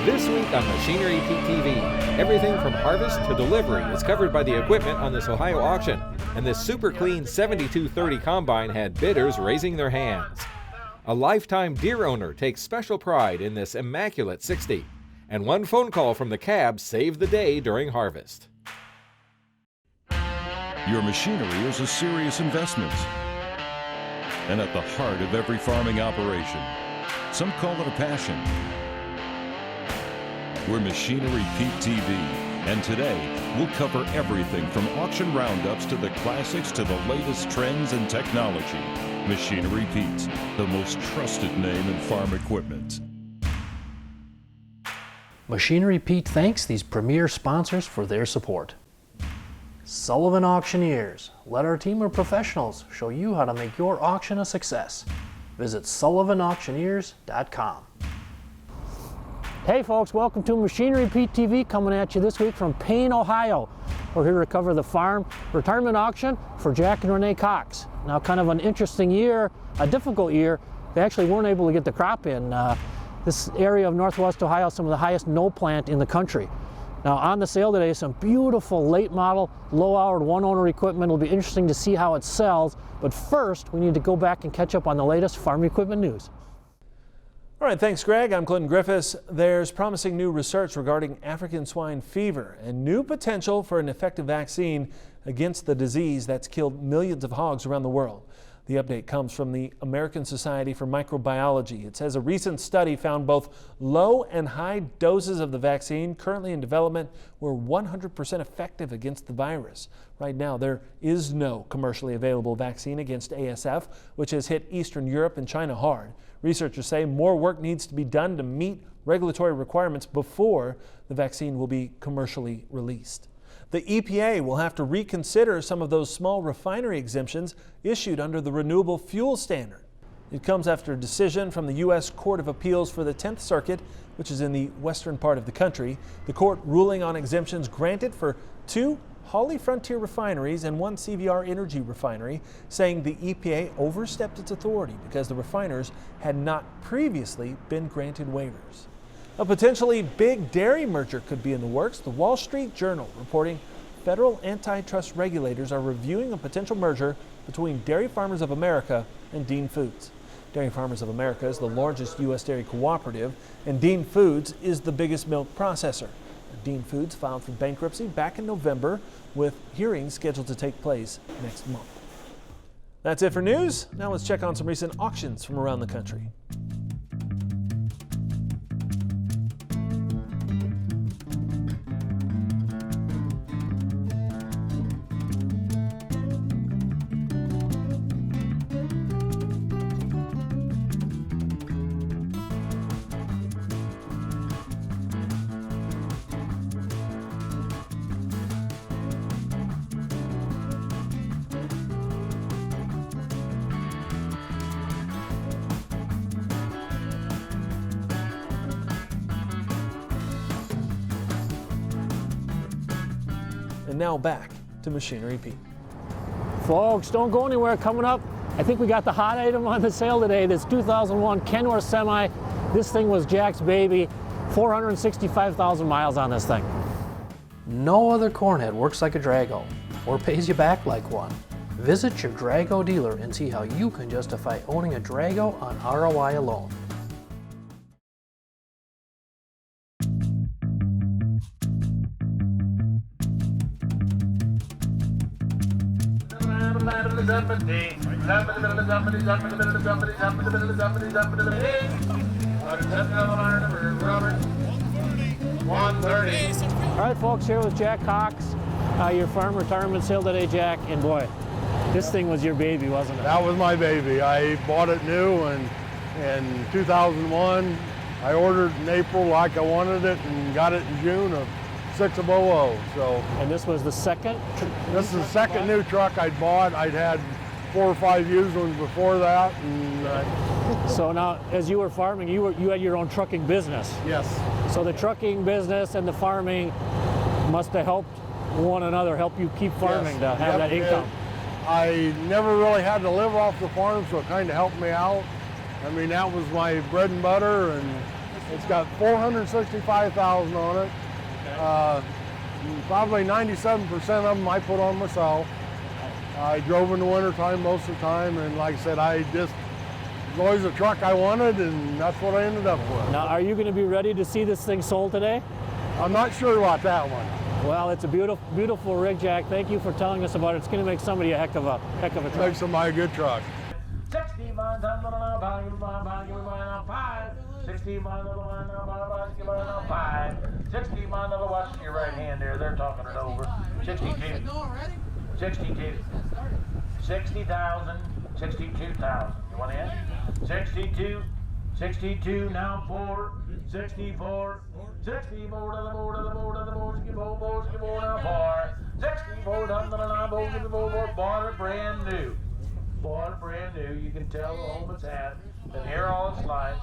This week on Machinery Pete TV, everything from harvest to delivery is covered by the equipment on this Ohio auction, and this super clean 7230 combine had bidders raising their hands. A lifetime Deere owner takes special pride in this immaculate 60, and one phone call from the cab saved the day during harvest. Your machinery is a serious investment and at the heart of every farming operation. Some call it a passion. We're Machinery Pete TV, and today we'll cover everything from auction roundups to the classics to the latest trends and technology. Machinery Pete, the most trusted name in farm equipment. Machinery Pete thanks these premier sponsors for their support. Sullivan Auctioneers. Let our team of professionals show you how to make your auction a success. Visit sullivanauctioneers.com. Hey folks, welcome to Machinery Pete TV, coming at you this week from Payne, Ohio. We're here to cover the farm retirement auction for Jack and Renee Cox. Now, kind of an interesting year, a difficult year. They actually weren't able to get the crop in. This area of Northwest Ohio, some of the highest no plant in the country. Now on the sale today, some beautiful late model, low-hour, one-owner equipment. It'll be interesting to see how it sells. But first, we need to go back and catch up on the latest farm equipment news. All right, thanks, Greg. I'm Clinton Griffiths. There's promising new research regarding African swine fever and new potential for an effective vaccine against the disease that's killed millions of hogs around the world. The update comes from the American Society for Microbiology. It says a recent study found both low and high doses of the vaccine currently in development were 100% effective against the virus. Right now, there is no commercially available vaccine against ASF, which has hit Eastern Europe and China hard. Researchers say more work needs to be done to meet regulatory requirements before the vaccine will be commercially released. The EPA will have to reconsider some of those small refinery exemptions issued under the Renewable Fuel Standard. It comes after a decision from the U.S. Court of Appeals for the 10th Circuit, which is in the western part of the country. The court ruling on exemptions granted for 2 Holly Frontier refineries and 1 CVR Energy refinery, saying the EPA overstepped its authority because the refiners had not previously been granted waivers. A potentially big dairy merger could be in the works. The Wall Street Journal reporting federal antitrust regulators are reviewing a potential merger between Dairy Farmers of America and Deere Foods. Dairy Farmers of America is the largest U.S. dairy cooperative, and Deere Foods is the biggest milk processor. Deere Foods filed for bankruptcy back in November, with hearings scheduled to take place next month. That's it for news. Now let's check on some recent auctions from around the country. And now back to Machinery Pete. Folks, don't go anywhere. Coming up, I think we got the hot item on the sale today. This 2001 Kenworth Semi. This thing was Jack's baby. 465,000 miles on this thing. No other cornhead works like a Drago or pays you back like one. Visit your Drago dealer and see how you can justify owning a Drago on ROI alone. All right, folks, here with Jack Cox, your farm retirement sale today, Jack. And boy, this thing was your baby, wasn't it? That was my baby. I bought it new and in 2001. I ordered in April like I wanted it and got it in June of 6 of 00. So. And this was the second? This is the second new truck I'd bought. I'd had 4 or 5 used ones before that. And, so now, as you were farming, you had your own trucking business. Yes. So the trucking business and the farming must have helped one another, help you keep farming to have that income. I never really had to live off the farm, so it kind of helped me out. I mean, that was my bread and butter, and It's got 465,000 on it. Probably 97% of them I put on myself. I drove in the wintertime most of the time, and like I said, it was always a truck I wanted, and that's what I ended up with. Now, are you going to be ready to see this thing sold today? I'm not sure about that one. Well, it's a beautiful rig, Jack. Thank you for telling us about it. It's going to make somebody a heck of a truck. Makes somebody a good truck. 60 miles down the line, 5. 60 miles on the line, 5. 60 miles on the watch your right hand there. They're talking it over. 62. 62. 60,000. 62,000. You want in? 62. 62. Now 4. 64. 64 to the board, to the board, to the board. 64 now 4. 64 down the line, board to the board. Bought it brand new. Bought it brand new. You can tell the home it's at. Been here all its life.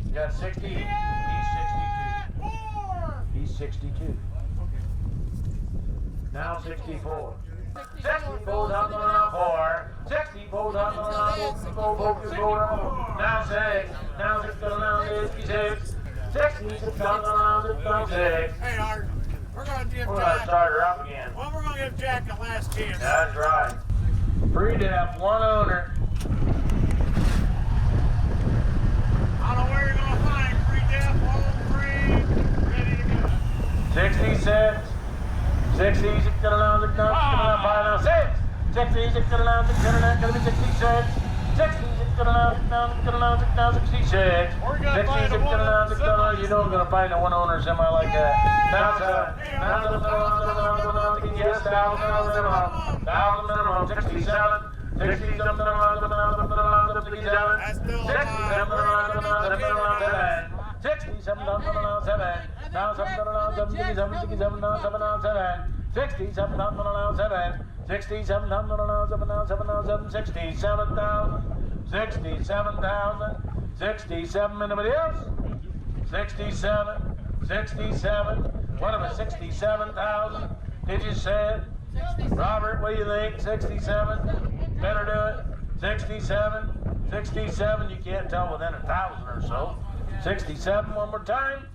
You got 60. He's 62. He's 62. Now 64. 64 down the line, 4. 64 down the line, 64. Now 6. Now 6 down 66. 66 down the line, 6. Hey, Art, we're going to start her up again. Well, we're going to give Jack a last chance. That's right. Free to have one owner. I don't know where you're going to find free death, home free, ready to go. 66. 66 to the line, 5 now 6. 66 to the line, 6 going to be 66. 66 to the line, 6 now 66. 66 to the line, you know I'm going to find a one owner semi like that. Now 7. Now to the line, yes, 1,000 minimum. 67. 67 to the line, 67. 67 to the line, 67 down to the line, 7. Now 7 to the line, 7, 67 now 7 now 7. 67 down to the line, 7. 67 down to the line, 7 now 7 now 7. 67,000. 67,000. 67. Anybody else? 67. 67. What of it? 67,000. Did you say it? Robert, what do you think? 67? Better do it. 67. 67. You can't tell within 1,000 or so. 67 one more time.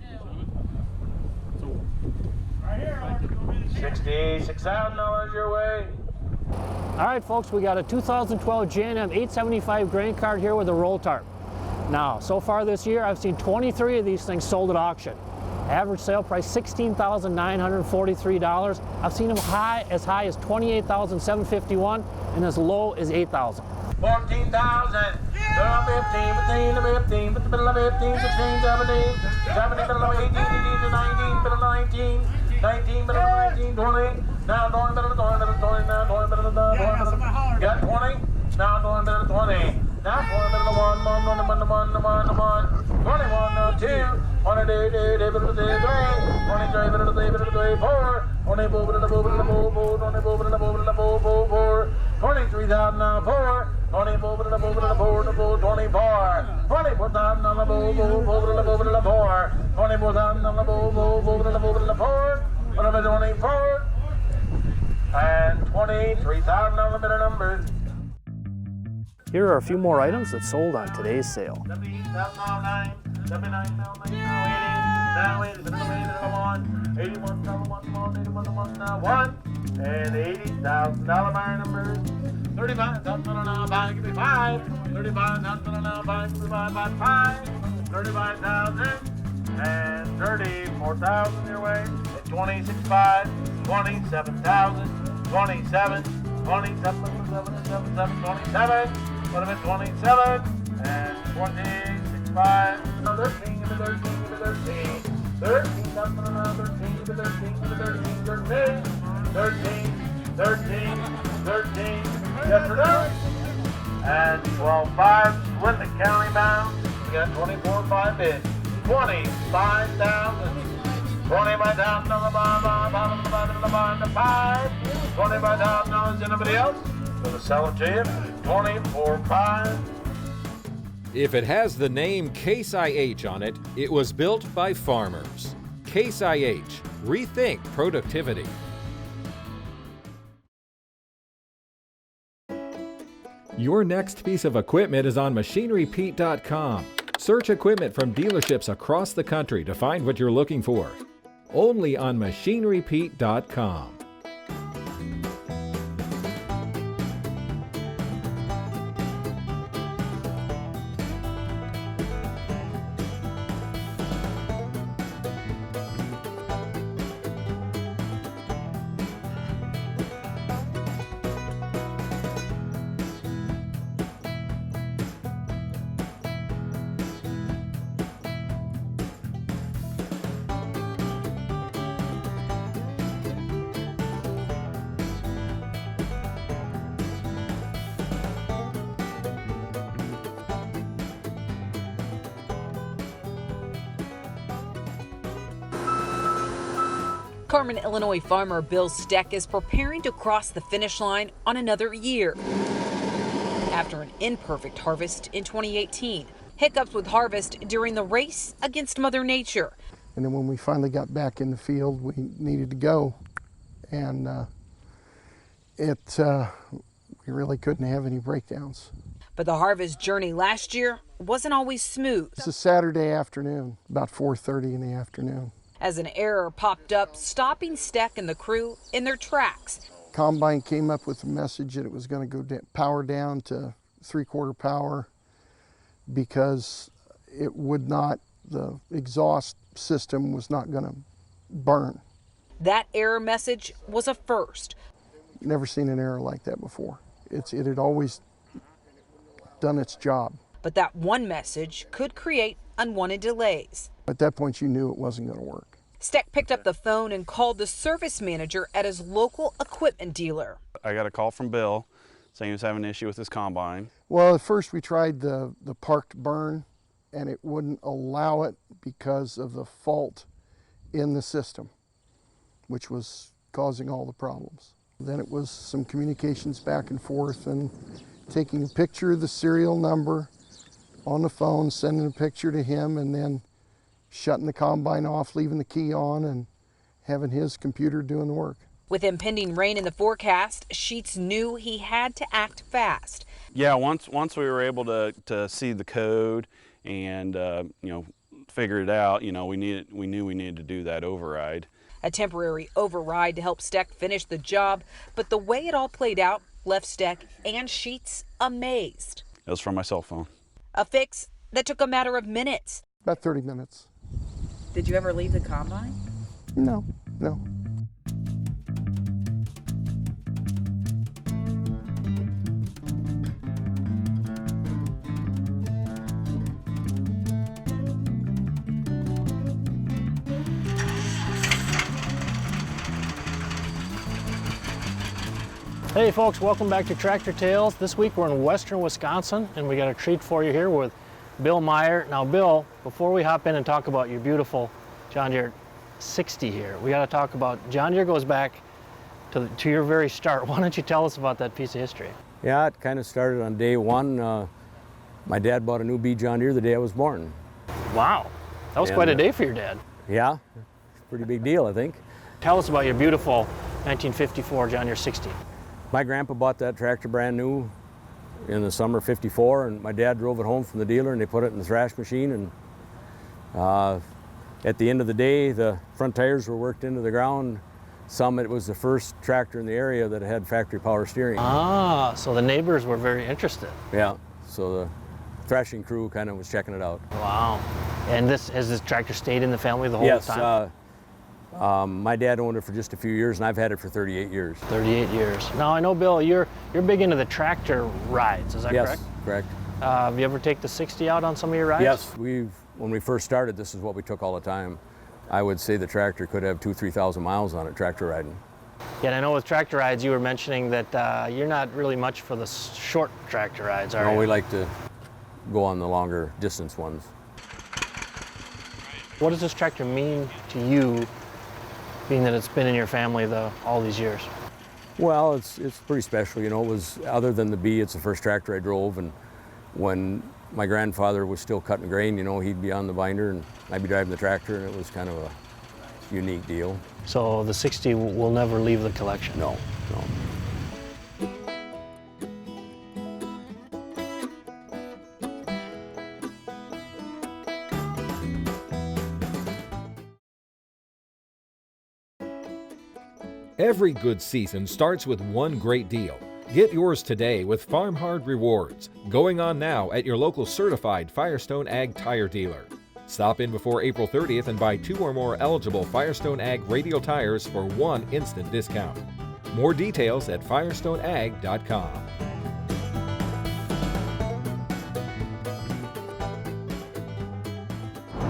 $66,000 your way. All right, folks, we got a 2012 J&M 875 grain cart here with a roll tarp. Now, so far this year, I've seen 23 of these things sold at auction. Average sale price $16,943. I've seen them as high as $28,751 and as low as $8,000. 14,000. 15, 15, 15, 16, 17, 17, 18, 19, 19, 20. Now going better to 20, now going better to 20. Got 20. Now going better to 20. Now going better to 1. 21, 2. 22, 3. 23, 4. 23,000 now 4. 24, 24,000 on the bowl, 4. 24,000 on the bowl, 4. 24. And 23,000 on the minute numbers. Here are a few more items that sold on today's sale. 79, 79, 1. And $80,000 buyer numbers. 35,000 now, buy, give me 5. 35,000 now, buy, give me 5. 35,000 and 34,000 your way. 26,500, 27,000, 27, 27, 27, 27. What if it's 27 and 26,500? 13 to 13 to 13. 13,000 now, 13 to 13 to 13, 13, 13, 13, 13. Yes or no? And 12,500, split the county bound. We got 24,500 bids. 25,000. 25,000 on the bottom to 5. 25,000 anybody else? Gonna sell it to you. 24,500. If it has the name Case IH on it, it was built by farmers. Case IH. Rethink productivity. Your next piece of equipment is on MachineryPete.com. Search equipment from dealerships across the country to find what you're looking for. Only on MachineryPete.com. Carmen, Illinois farmer Bill Steck is preparing to cross the finish line on another year. After an imperfect harvest in 2018, hiccups with harvest during the race against Mother Nature. And then when we finally got back in the field, we needed to go. And we really couldn't have any breakdowns. But the harvest journey last year wasn't always smooth. It's a Saturday afternoon, about 4:30 in the afternoon. As an error popped up, stopping Steck and the crew in their tracks. Combine came up with a message that it was going to go power down to 3/4 power because it would not, the exhaust system was not going to burn. That error message was a first. Never seen an error like that before. It had always done its job. But that one message could create unwanted delays. At that point, you knew it wasn't going to work. Steck picked up the phone and called the service manager at his local equipment dealer. I got a call from Bill saying he was having an issue with his combine. Well, at first we tried the parked burn, and it wouldn't allow it because of the fault in the system, which was causing all the problems. Then it was some communications back and forth and taking a picture of the serial number on the phone, sending a picture to him, and then shutting the combine off, leaving the key on, and having his computer doing the work. With impending rain in the forecast, Sheets knew he had to act fast. Yeah, once we were able to see the code and figure it out, we knew we needed to do that override. A temporary override to help Steck finish the job, but the way it all played out left Steck and Sheets amazed. It was from my cell phone. A fix that took a matter of minutes. About 30 minutes. Did you ever leave the combine? No. Hey folks, welcome back to Tractor Tales. This week we're in western Wisconsin and we got a treat for you here with Bill Meyer. Now Bill, before we hop in and talk about your beautiful John Deere 60 here, we got to talk about, John Deere goes back to your very start. Why don't you tell us about that piece of history? Yeah, it kind of started on day one. My dad bought a new B John Deere the day I was born. Wow, that was quite a day for your dad. Yeah, it's a pretty big deal, I think. Tell us about your beautiful 1954 John Deere 60. My grandpa bought that tractor brand new in the summer of '54, and my dad drove it home from the dealer and they put it in the thrash machine, and at the end of the day the front tires were worked into the ground. It was the first tractor in the area that had factory power steering. Ah, so the neighbors were very interested. Yeah, so the thrashing crew kind of was checking it out. Wow. And has this tractor stayed in the family the whole time? Yes. My dad owned it for just a few years, and I've had it for 38 years. 38 years. Now I know, Bill, you're big into the tractor rides. Is that correct? Yes, correct. Have you ever take the 60 out on some of your rides? Yes, when we first started, this is what we took all the time. I would say the tractor could have 2,000-3,000 miles on it, tractor riding. Yeah, and I know with tractor rides, you were mentioning that you're not really much for the short tractor rides, are you? No, we like to go on the longer distance ones. What does this tractor mean to you, being that it's been in your family all these years? Well, it's pretty special. You know, it was, other than the B, it's the first tractor I drove, and when my grandfather was still cutting grain, you know, he'd be on the binder and I'd be driving the tractor, and it was kind of a unique deal. So the 60 will never leave the collection? No. Every good season starts with one great deal. Get yours today with Farm Hard Rewards, going on now at your local certified Firestone Ag tire dealer. Stop in before April 30th and buy 2 or more eligible Firestone Ag radial tires for 1 instant discount. More details at firestoneag.com.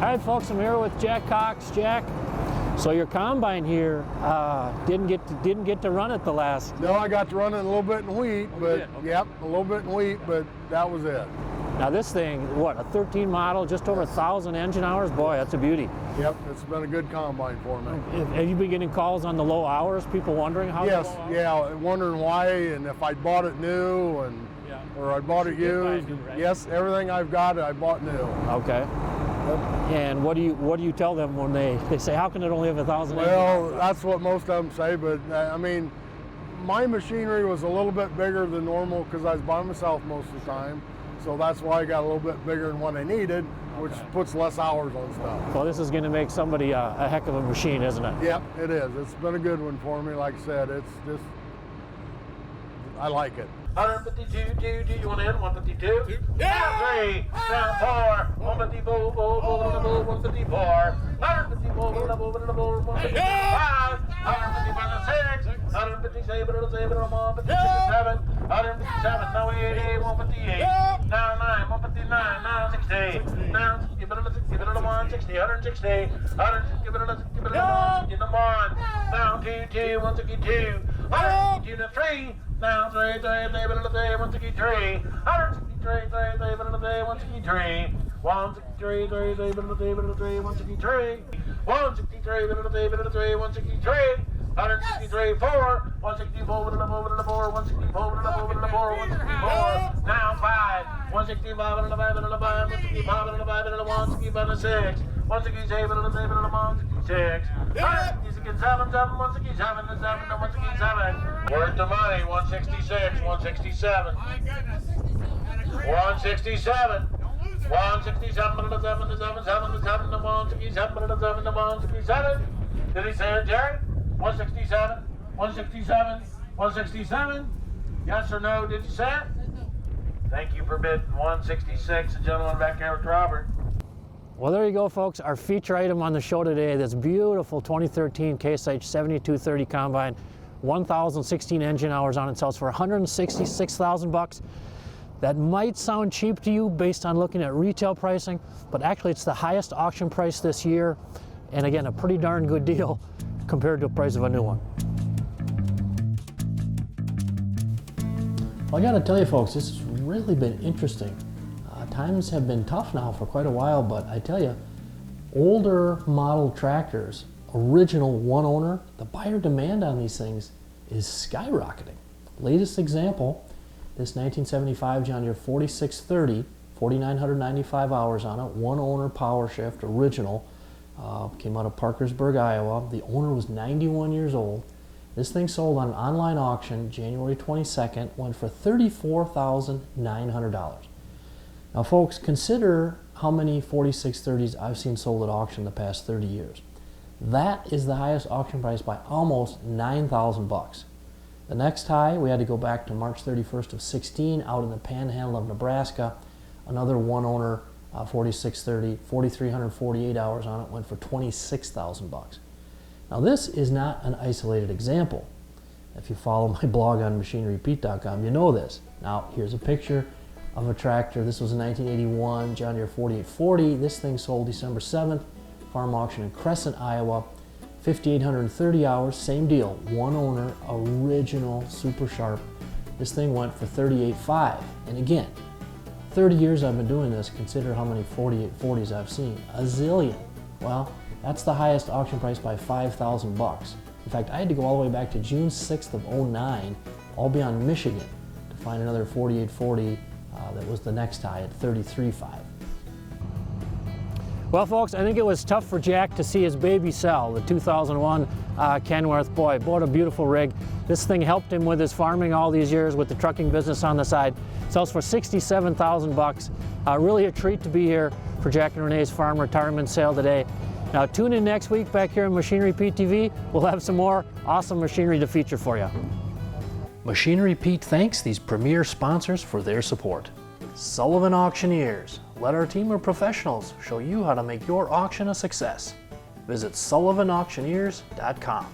Hi folks, I'm here with Jack Cox. Jack, so your combine here didn't get to run it the last. No, I got to run it a little bit in wheat, but yep, a little bit in wheat, but that was it. Now this thing, what, a 13 model, just over 1,000 engine hours? Boy, that's a beauty. Yep, it's been a good combine for me. Have you been getting calls on the low hours? People wondering how? Yes, yeah, wondering why, and if I bought it new, and or I bought it used. New, right? Yes, everything I've got, I bought new. Okay. Yep. And what do you tell them when they say, how can it only have 1,000? Well, that's what most of them say, but I mean, my machinery was a little bit bigger than normal because I was by myself most of the time. So that's why I got a little bit bigger than what I needed, which puts less hours on stuff. Well, this is going to make somebody a heck of a machine, isn't it? Yep, it is. It's been a good one for me. Like I said, it's just, I like it. 152, do you want to hit 152? Yeah! 3, down 4, 154, 154, 154, 155, 157, 157, 157, now 88, 158, now 9, 159, now 60, now 60, 160, 160, 160, 160, now 2, 162, 162, 3, now 3, 163, 163, 163, 163, 163, 163, 163, 163, 4, 164, 164, now 5, 165, 165, 165, 6, 167, 166, 167, 167, worth the money, 166, 167, 167, 167, did he say it, Jerry? 167, 167, 167, yes or no, did you say it? Thank you for bidding 166, the gentleman back there with Robert. Well, there you go, folks. Our feature item on the show today, this beautiful 2013 Case IH 7230 combine, 1,016 engine hours on it, sells for $166,000. That might sound cheap to you based on looking at retail pricing, but actually it's the highest auction price this year, and again, a pretty darn good deal compared to the price of a new one. Well, I gotta tell you, folks, this has really been interesting. Times have been tough now for quite a while, but I tell you, older model tractors, original one owner, the buyer demand on these things is skyrocketing. Latest example, this 1975 John Deere 4630, 4,995 hours on it, one owner power shift, original, came out of Parkersburg, Iowa. The owner was 91 years old. This thing sold on an online auction January 22nd, went for $34,900. Now folks, consider how many 4630s I've seen sold at auction the past 30 years. That is the highest auction price by almost $9,000. The next high, we had to go back to March 31st of 16 out in the panhandle of Nebraska. Another one owner 4630, 4,348 hours on it, went for $26,000. Now this is not an isolated example. If you follow my blog on machinerypete.com, you know this. Now here's a picture of a tractor. This was a 1981 John Deere 4840. This thing sold December 7th, farm auction in Crescent, Iowa. 5,830 hours, same deal, one owner, original, super sharp. This thing went for $38,500. And again, 30 years I've been doing this, consider how many 4840s I've seen. A zillion. Well, that's the highest auction price by $5,000. In fact, I had to go all the way back to June 6th of 09, Albion, Michigan, to find another 4840 that was the next high at $33,500. Well, folks, I think it was tough for Jack to see his baby sell, the 2001 Kenworth. Boy, what a beautiful rig. This thing helped him with his farming all these years with the trucking business on the side. Sells for $67,000. Really a treat to be here for Jack and Renee's farm retirement sale today. Now tune in next week back here on Machinery Pete TV. We'll have some more awesome machinery to feature for you. Machinery Pete thanks these premier sponsors for their support. Sullivan Auctioneers. Let our team of professionals show you how to make your auction a success. Visit sullivanauctioneers.com.